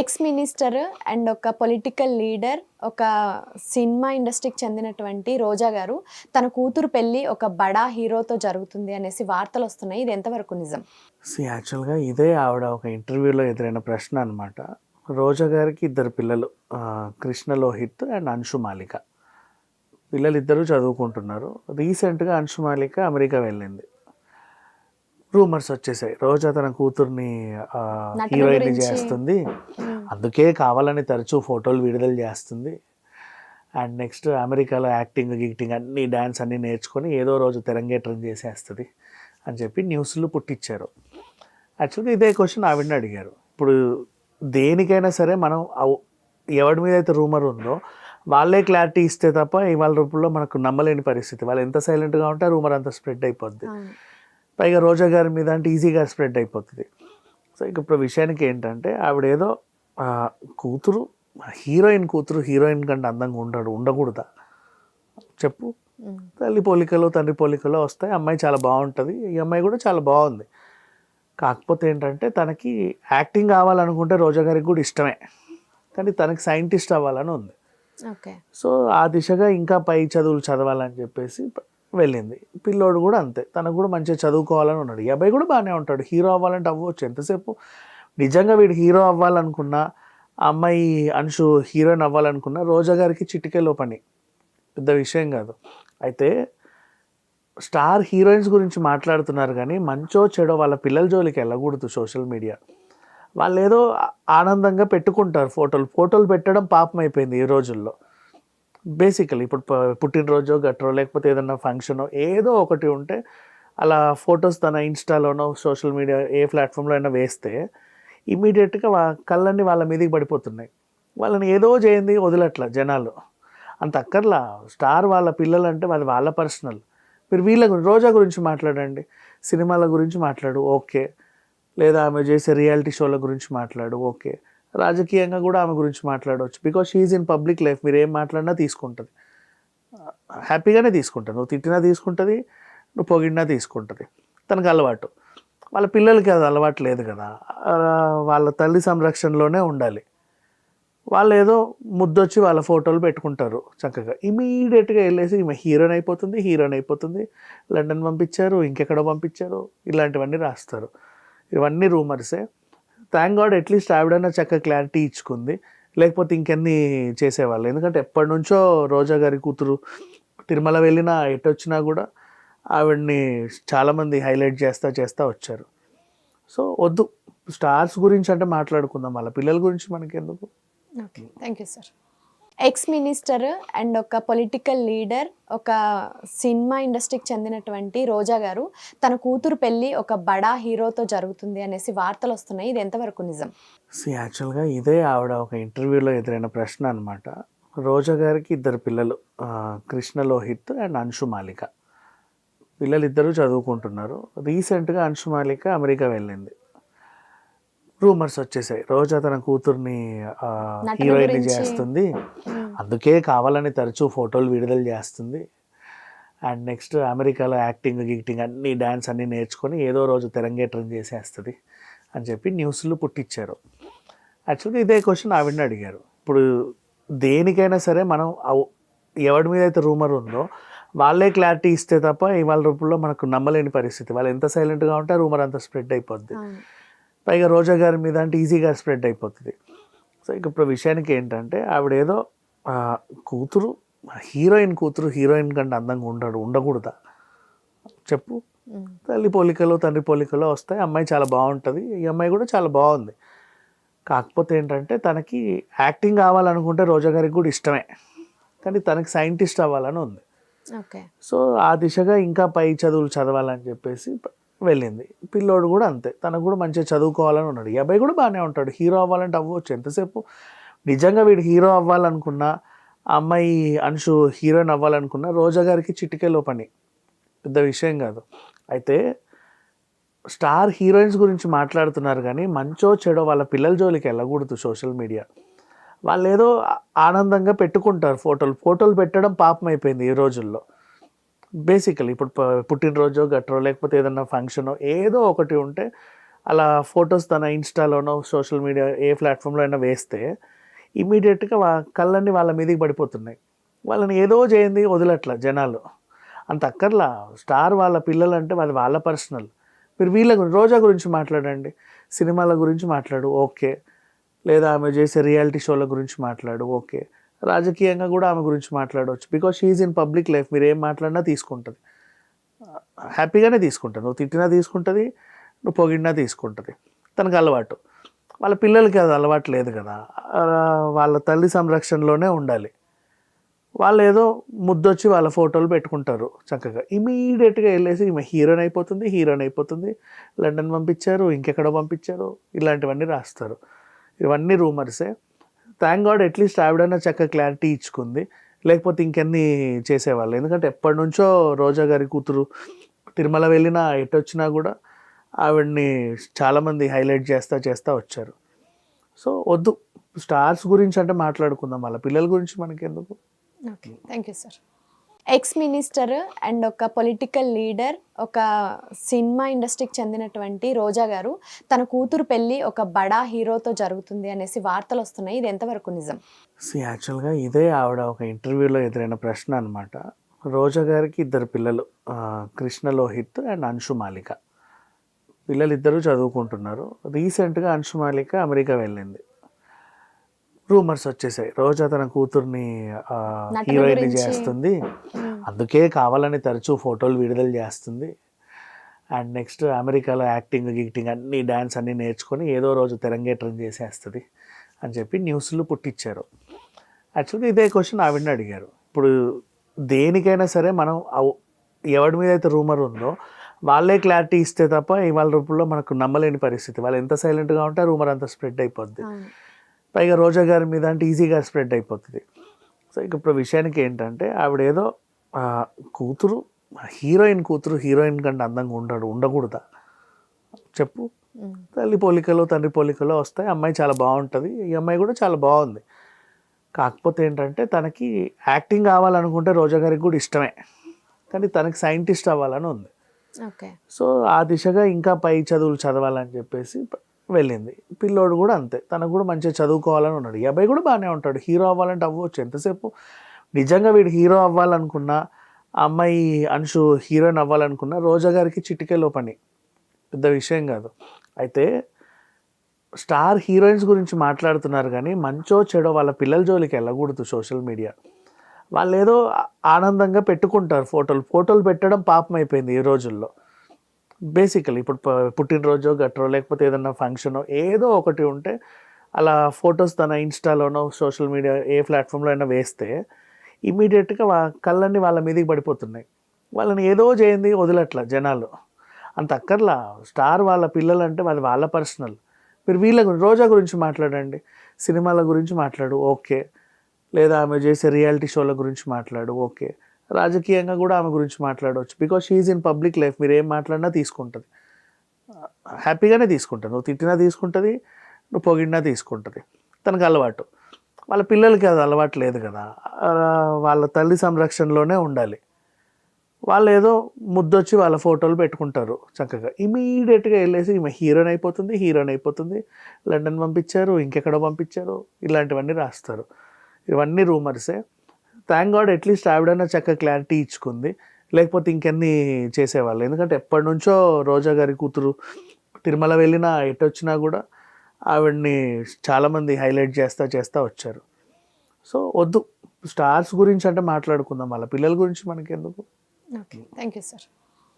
Ex minister and ఒక political leader, ఒక cinema ఇండస్ట్రీకి చెందినటువంటి రోజా గారు తన కూతురు పెళ్లి ఒక బడా హీరోతో జరుగుతుంది అనేసి వార్తలు వస్తున్నాయి. ఇది ఎంతవరకు నిజం? యాక్చువల్గా ఇదే ఆవిడ ఒక ఇంటర్వ్యూలో ఎదురైన ప్రశ్న అనమాట. రోజా గారికి ఇద్దరు పిల్లలు, కృష్ణ లోహిత్ అండ్ అంశు మాలిక. పిల్లలిద్దరూ చదువుకుంటున్నారు. రీసెంట్గా అంశు మాలిక అమెరికా వెళ్ళింది. రూమర్స్ వచ్చేసాయి, రోజా తన కూతుర్ని నటన హీరోయిన్ గురించి. చేస్తుంది, అందుకే కావాలని తరచూ ఫోటోలు విడుదల చేస్తుంది. అండ్ నెక్స్ట్ అమెరికాలో యాక్టింగ్ గిక్టింగ్ అన్నీ డ్యాన్స్ అన్నీ నేర్చుకొని ఏదో రోజు తెరంగేట్రం చేసేస్తుంది అని చెప్పి న్యూస్లు పుట్టించారు. యాక్చువల్గా ఇదే క్వశ్చన్ ఆవిడని అడిగారు. ఇప్పుడు దేనికైనా సరే మనం ఎవరి మీద అయితే రూమర్ ఉందో వాళ్ళే క్లారిటీ ఇస్తే తప్ప ఇవాళ రూపంలో మనకు నమ్మలేని పరిస్థితి. వాళ్ళు ఎంత సైలెంట్గా ఉంటే రూమర్ అంత స్ప్రెడ్ అయిపోద్ది. పైగా రోజా గారి మీద అంటే ఈజీగా స్ప్రెడ్ అయిపోతుంది. సో ఇక ఇప్పుడు విషయానికి ఏంటంటే ఆవిడేదో కూతురు హీరోయిన్ కంటే అందంగా ఉండకూడదా చెప్పు? తల్లి పోలికలు తండ్రి పోలికలు వస్తాయి. అమ్మాయి చాలా బాగుంటుంది, ఈ అమ్మాయి కూడా చాలా బాగుంది. కాకపోతే ఏంటంటే తనకి యాక్టింగ్ కావాలనుకుంటే రోజా గారికి కూడా ఇష్టమే, కానీ తనకి సైంటిస్ట్ అవ్వాలని ఉంది. సో ఆ దిశగా ఇంకా పై చదువులు చదవాలని చెప్పేసి వెళ్ళింది. పిల్లోడు కూడా అంతే, తనకు కూడా మంచిగా చదువుకోవాలని ఉన్నాడు. ఈ అబ్బాయి కూడా బాగానే ఉంటాడు, హీరో అవ్వాలంటే అవ్వచ్చు ఎంతసేపు. నిజంగా వీడు హీరో అవ్వాలనుకున్నా, ఆ అమ్మాయి అంశు హీరోయిన్ అవ్వాలనుకున్నా రోజా గారికి చిటికెలో పని, పెద్ద విషయం కాదు. అయితే స్టార్ హీరోయిన్స్ గురించి మాట్లాడుతున్నారు కానీ మంచో చెడో వాళ్ళ పిల్లల జోలికి వెళ్ళకూడదు. సోషల్ మీడియా వాళ్ళు ఏదో ఆనందంగా పెట్టుకుంటారు ఫోటోలు పెట్టడం పాపం అయిపోయింది ఈ రోజుల్లో. బేసికలీ ఇప్పుడు పుట్టినరోజు గట్రో లేకపోతే ఏదన్నా ఫంక్షనో ఏదో ఒకటి ఉంటే అలా ఫొటోస్ తన ఇన్స్టాలోనో సోషల్ మీడియా ఏ ప్లాట్ఫామ్లో అయినా వేస్తే ఇమీడియట్గా కళ్ళన్నీ వాళ్ళ మీదకి పడిపోతున్నాయి. వాళ్ళని ఏదో చేయండి వదిలట్ల జనాలు. అంత అక్కర్లా. స్టార్ వాళ్ళ పిల్లలు అంటే వాళ్ళ పర్సనల్. మీరు వీళ్ళ రోజా గురించి మాట్లాడండి, సినిమాల గురించి మాట్లాడు ఓకే, లేదా ఆమె చేసే రియాలిటీ షోల గురించి మాట్లాడు ఓకే, రాజకీయంగా కూడా ఆమె గురించి మాట్లాడవచ్చు. Because she's in public life. మీరు ఏం మాట్లాడినా తీసుకుంటుంది, హ్యాపీగానే తీసుకుంటుంది. నువ్వు తిట్టినా తీసుకుంటుంది, నువ్వు పొగిడినా తీసుకుంటుంది. తనకు అలవాటు. వాళ్ళ పిల్లలకి అది అలవాటు లేదు కదా, వాళ్ళ తల్లి సంరక్షణలోనే ఉండాలి. వాళ్ళు ఏదో ముద్దొచ్చి వాళ్ళ ఫోటోలు పెట్టుకుంటారు చక్కగా. ఇమీడియట్గా వెళ్ళేసి ఈమె హీరోయిన్ అయిపోతుంది, లండన్ పంపించారు, ఇంకెక్కడో పంపించారు, ఇలాంటివన్నీ రాస్తారు. ఇవన్నీ రూమర్సే. థ్యాంక్ గాడ్ అట్లీస్ట్ ఆవిడైనా చక్కగా క్లారిటీ ఇచ్చుకుంది, లేకపోతే ఇంకెన్ని చేసేవాళ్ళు. ఎందుకంటే ఎప్పటి నుంచో రోజా గారి కూతురు తిరుమల వెళ్ళినా ఎటు వచ్చినా కూడా ఆవిడ్ని చాలామంది హైలైట్ చేస్తూ వచ్చారు. సో వద్దు, స్టార్స్ గురించి అంటే మాట్లాడుకుందాం, వాళ్ళ పిల్లల గురించి మనకి ఎందుకు. Okay, thank you sir. Ex minister and ఒక పొలిటికల్ లీడర్, ఒక సినిమా ఇండస్ట్రీకి చెందినటువంటి రోజా గారు తన కూతురు పెళ్లి ఒక బడా హీరోతో జరుగుతుంది అనేసి వార్తలు వస్తున్నాయి. ఇది ఎంతవరకు నిజం? యాక్చువల్గా ఇదే ఆవిడ ఒక ఇంటర్వ్యూలో ఎదురైన ప్రశ్న అనమాట. రోజా గారికి ఇద్దరు పిల్లలు, కృష్ణ లోహిత్ అండ్ అంశు మాలిక. పిల్లలిద్దరూ చదువుకుంటున్నారు. రీసెంట్గా అంశు మాలిక అమెరికా వెళ్ళింది. రూమర్స్ వచ్చేసాయి, రోజా తన కూతుర్ని హీరోయిన్ చేస్తుంది, అందుకే కావాలని తరచూ ఫోటోలు విడుదల చేస్తుంది. అండ్ నెక్స్ట్ అమెరికాలో యాక్టింగ్ గిక్టింగ్ అన్నీ డ్యాన్స్ అన్నీ నేర్చుకొని ఏదో రోజు తెరంగేట్రం చేసేస్తుంది అని చెప్పి న్యూస్లు పుట్టించారు. యాక్చువల్గా ఇదే క్వశ్చన్ ఆవిడని అడిగారు. ఇప్పుడు దేనికైనా సరే మనం ఎవరి మీద అయితే రూమర్ ఉందో వాళ్ళే క్లారిటీ ఇస్తే తప్ప ఇవాళ రూపంలో మనకు నమ్మలేని పరిస్థితి. వాళ్ళు ఎంత సైలెంట్గా ఉంటే రూమర్ అంత స్ప్రెడ్ అయిపోద్ది. పైగా రోజా గారి మీద అంటే ఈజీగా స్ప్రెడ్ అయిపోతుంది. సో ఇక ఇప్పుడు విషయానికి ఏంటంటే ఆవిడేదో హీరోయిన్ కంటే అందంగా ఉండకూడదా చెప్పు? తల్లి పోలికలు తండ్రి పోలికలు వస్తాయి. అమ్మాయి చాలా బాగుంటుంది, ఈ అమ్మాయి కూడా చాలా బాగుంది. కాకపోతే ఏంటంటే తనకి యాక్టింగ్ కావాలనుకుంటే రోజా గారికి కూడా ఇష్టమే, కానీ తనకి సైంటిస్ట్ అవ్వాలని ఉంది. సో ఆ దిశగా ఇంకా పై చదువులు చదవాలని చెప్పేసి వెళ్ళింది. పిల్లోడు కూడా అంతే, తనకు కూడా మంచిగా చదువుకోవాలని ఉన్నాడు. ఈ అబ్బాయి కూడా బాగానే ఉంటాడు, హీరో అవ్వాలంటే అవ్వచ్చు ఎంతసేపు. నిజంగా వీడు హీరో అవ్వాలనుకున్నా, ఆ అమ్మాయి అంశు హీరోయిన్ అవ్వాలనుకున్నా రోజా గారికి చిటికెలో పని, పెద్ద విషయం కాదు. అయితే స్టార్ హీరోయిన్స్ గురించి మాట్లాడుతున్నారు కానీ మంచో చెడో వాళ్ళ పిల్లల జోలికి వెళ్ళకూడదు. సోషల్ మీడియా వాళ్ళు ఏదో ఆనందంగా పెట్టుకుంటారు ఫోటోలు పెట్టడం పాపం అయిపోయింది ఈ రోజుల్లో. బేసికలీ ఇప్పుడు పుట్టినరోజు గట్రో లేకపోతే ఏదన్నా ఫంక్షనో ఏదో ఒకటి ఉంటే అలా ఫొటోస్ తన ఇన్స్టాలోనో సోషల్ మీడియా ఏ ప్లాట్ఫామ్లో అయినా వేస్తే ఇమీడియట్గా కళ్ళన్నీ వాళ్ళ మీదకి పడిపోతున్నాయి. వాళ్ళని ఏదో చేయండి వదిలట్ల జనాలు. అంత అక్కర్లా. స్టార్ వాళ్ళ పిల్లలు అంటే అది వాళ్ళ పర్సనల్. మీరు వీళ్ళ రోజా గురించి మాట్లాడండి, సినిమాల గురించి మాట్లాడు ఓకే, లేదా ఆమె చేసే రియాలిటీ షోల గురించి మాట్లాడు ఓకే, రాజకీయంగా కూడా ఆమె గురించి మాట్లాడవచ్చు. Because she's in public life. మీరు ఏం మాట్లాడినా తీసుకుంటుంది, హ్యాపీగానే తీసుకుంటుంది. నువ్వు తిట్టినా తీసుకుంటుంది, నువ్వు పొగిడినా తీసుకుంటుంది. తనకు అలవాటు. వాళ్ళ పిల్లలకి అది అలవాటు లేదు కదా, వాళ్ళ తల్లి సంరక్షణలోనే ఉండాలి. వాళ్ళు ఏదో ముద్దొచ్చి వాళ్ళ ఫోటోలు పెట్టుకుంటారు చక్కగా. ఇమీడియట్గా వెళ్ళేసి ఈమె హీరోయిన్ అయిపోతుంది, లండన్ పంపించారు, ఇంకెక్కడో పంపించారు, ఇలాంటివన్నీ రాస్తారు. ఇవన్నీ రూమర్సే. థ్యాంక్ గాడ్ అట్లీస్ట్ ఆవిడైనా చక్కగా క్లారిటీ ఇచ్చుకుంది, లేకపోతే ఇంకెన్ని చేసేవాళ్ళు. ఎందుకంటే ఎప్పటి నుంచో రోజా గారి కూతురు తిరుమల వెళ్ళినా ఎటొచ్చినా కూడా ఆవిడ్ని చాలామంది హైలైట్ చేస్తా వచ్చారు. సో వద్దు, స్టార్స్ గురించి అంటే మాట్లాడుకుందాం, వాళ్ళ పిల్లల గురించి మనకెందుకు. Okay, thank you sir. Ex minister and ఒక పొలిటికల్ లీడర్, ఒక సినిమా ఇండస్ట్రీకి చెందినటువంటి రోజా గారు తన కూతురు పెళ్ళి ఒక బడా హీరోతో జరుగుతుంది అనేసి వార్తలు వస్తున్నాయి. ఇది ఎంతవరకు నిజం? యాక్చువల్గా ఇదే ఆవిడ ఒక ఇంటర్వ్యూలో ఎదురైన ప్రశ్న అనమాట. రోజా గారికి 2 పిల్లలు, కృష్ణ లోహిత్ అండ్ అంశు మాలిక. పిల్లలిద్దరూ చదువుకుంటున్నారు. రీసెంట్గా అంశు మాలిక అమెరికా వెళ్ళింది. రూమర్స్ వచ్చేసాయి, రోజా తన కూతుర్ని హీరోయిన్ చేస్తుంది, అందుకే కావాలని తరచూ ఫోటోలు విడుదల చేస్తుంది, అండ్ నెక్స్ట్ అమెరికాలో యాక్టింగ్ గిక్టింగ్ అన్నీ డ్యాన్స్ అన్నీ నేర్చుకొని ఏదో రోజు తెరంగేట్రం చేసేస్తుంది అని చెప్పి న్యూస్లు పుట్టించారు. యాక్చువల్గా ఇదే క్వశ్చన్ ఆవిడని అడిగారు. ఇప్పుడు దేనికైనా సరే మనం ఎవరి మీద అయితే రూమర్ ఉందో వాళ్ళే క్లారిటీ ఇస్తే తప్ప ఇవాళ రూపంలో మనకు నమ్మలేని పరిస్థితి. వాళ్ళు ఎంత సైలెంట్గా ఉంటే రూమర్ అంత స్ప్రెడ్ అయిపోద్ది. పైగా రోజా గారి మీద అంటే ఈజీగా స్ప్రెడ్ అయిపోతుంది. సో ఇక ఇప్పుడు విషయానికి ఏంటంటే ఆవిడ ఏదో హీరోయిన్ కంటే అందంగా ఉండకూడదా చెప్పు. తల్లి పోలికలో తండ్రి పోలికలో వస్తాయి. అమ్మాయి చాలా బాగుంటుంది, ఈ అమ్మాయి కూడా చాలా బాగుంది. కాకపోతే ఏంటంటే తనకి యాక్టింగ్ కావాలనుకుంటే రోజా గారికి కూడా ఇష్టమే, కానీ తనకి సైంటిస్ట్ అవ్వాలని ఉంది. సో ఆ దిశగా ఇంకా పై చదువులు చదవాలని చెప్పేసి వెళ్ళింది. పిల్లోడు కూడా అంతే, తనకు కూడా మంచిగా చదువుకోవాలని ఉన్నాడు. ఈ అబ్బాయి కూడా బాగానే ఉంటాడు, హీరో అవ్వాలంటే అవ్వచ్చు ఎంతసేపు. నిజంగా వీడు హీరో అవ్వాలనుకున్నా, ఆ అమ్మాయి అంశు హీరోయిన్ అవ్వాలనుకున్నా రోజా గారికి చిటికెలో పని, పెద్ద విషయం కాదు. అయితే స్టార్ హీరోయిన్స్ గురించి మాట్లాడుతున్నారు కానీ మంచో చెడో వాళ్ళ పిల్లల జోలికి వెళ్ళకూడదు. సోషల్ మీడియా వాళ్ళు ఏదో ఆనందంగా పెట్టుకుంటారు ఫోటోలు పెట్టడం పాపం అయిపోయింది ఈ రోజుల్లో. బేసికలీ ఇప్పుడు పుట్టినరోజో గట్రో లేకపోతే ఏదన్నా ఫంక్షనో ఏదో ఒకటి ఉంటే అలా ఫొటోస్ తన ఇన్స్టాలోనో సోషల్ మీడియా ఏ ప్లాట్ఫామ్లో అయినా వేస్తే ఇమీడియట్గా కళ్ళన్నీ వాళ్ళ మీదకి పడిపోతున్నాయి. వాళ్ళని ఏదో చేయండి వదిలట్ల జనాలు. అంత అక్కర్లా. స్టార్ వాళ్ళ పిల్లలు అంటే అది వాళ్ళ పర్సనల్. మీరు వీళ్ళ రోజా గురించి మాట్లాడండి, సినిమాల గురించి మాట్లాడు ఓకే, లేదా ఆమె చేసే రియాలిటీ షోల గురించి మాట్లాడు ఓకే, రాజకీయంగా కూడా ఆమె గురించి మాట్లాడవచ్చు. Because she's in public life. మీరు ఏం మాట్లాడినా తీసుకుంటుంది, హ్యాపీగానే తీసుకుంటుంది. నువ్వు తిట్టినా తీసుకుంటుంది, నువ్వు పొగిడినా తీసుకుంటుంది. తనకు అలవాటు. వాళ్ళ పిల్లలకి అది అలవాటు లేదు కదా, వాళ్ళ తల్లి సంరక్షణలోనే ఉండాలి. వాళ్ళు ఏదో ముద్దొచ్చి వాళ్ళ ఫోటోలు పెట్టుకుంటారు చక్కగా. ఇమీడియట్గా వెళ్ళేసి ఈమె హీరోయిన్ అయిపోతుంది, లండన్ పంపించారు, ఇంకెక్కడో పంపించారు, ఇలాంటివన్నీ రాస్తారు. ఇవన్నీ రూమర్సే. థ్యాంక్ గాడ్ అట్లీస్ట్ ఆవిడైనా చక్కగా క్లారిటీ ఇచ్చుకుంది, లేకపోతే ఇంకెన్ని చేసేవాళ్ళు. ఎందుకంటే ఎప్పటి నుంచో రోజా గారి కూతురు తిరుమల వెళ్ళినా ఎటొచ్చినా కూడా ఆవిడ్ని చాలామంది హైలైట్ చేస్తా వచ్చారు. సో వద్దు, స్టార్స్ గురించి అంటే మాట్లాడుకుందాం, వాళ్ళ పిల్లల గురించి మనకెందుకు. Okay, thank you sir.